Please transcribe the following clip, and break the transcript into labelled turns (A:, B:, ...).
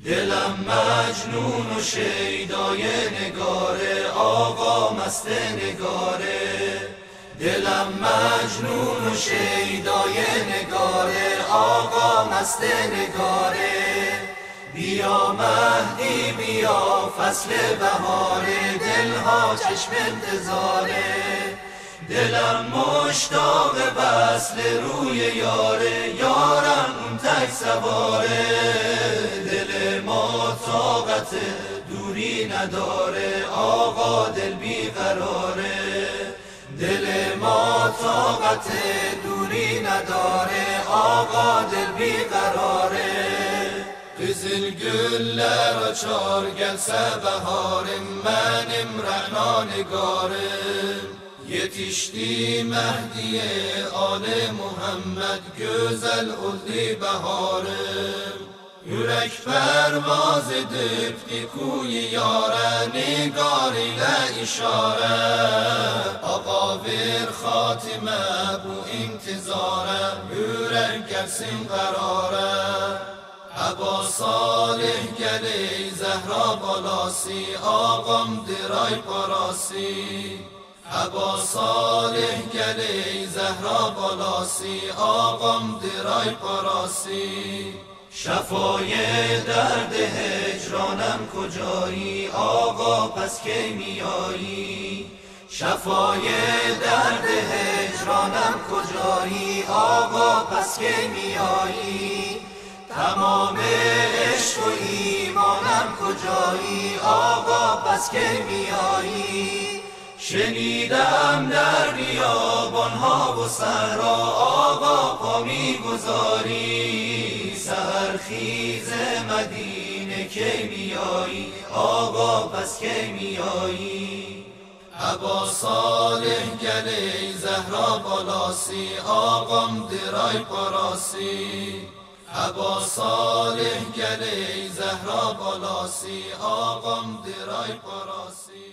A: دلم مجنون و شیدای نگاره، آقا مست نگاره. دلم مجنون و شیدای نگاره، آقا مست نگاره. بیا مهدی بیا فصل بهاره، دلها چشم انتظاره. دلم مشتاق وصل روی یاره، یارم اون تک سواره. دل ما طاقت دوری نداره، آقا دل بیقراره. دل ما طاقت دوری نداره، آقا دل بیقراره. Qızıl güller açar gelse baharım, benim Rəna nigarım. Yetişti Mehdiye Ali Muhammed, güzel oldu baharım. Yürek pervaz edipti kuy yare, nigar ile işare. Ağa ver hatime bu intizare, yürek gelsin karare. Aba Salih geli Zehra balasi, ağam diray parasi. Aba Salih geli Zehra balasi, ağam diray parasi. شفای درد هجرانم کجایی، آقا پس کی میایی؟ شفای درد هجرانم کجایی، آقا پس کی میایی؟ تمام عشق و ایمانم کجایی، آقا پس کی میایی؟ شنیدم در بیابانها و صحرا، آقا پا میگذاری. سحرخیز مدینه کی میایی، آقا پس کی میایی؟ ابا صالح گلی زهرا بالاسی، آقام درای پاراسی. ابا صالح گلی زهرا بالاسی، آقام درای پاراسی.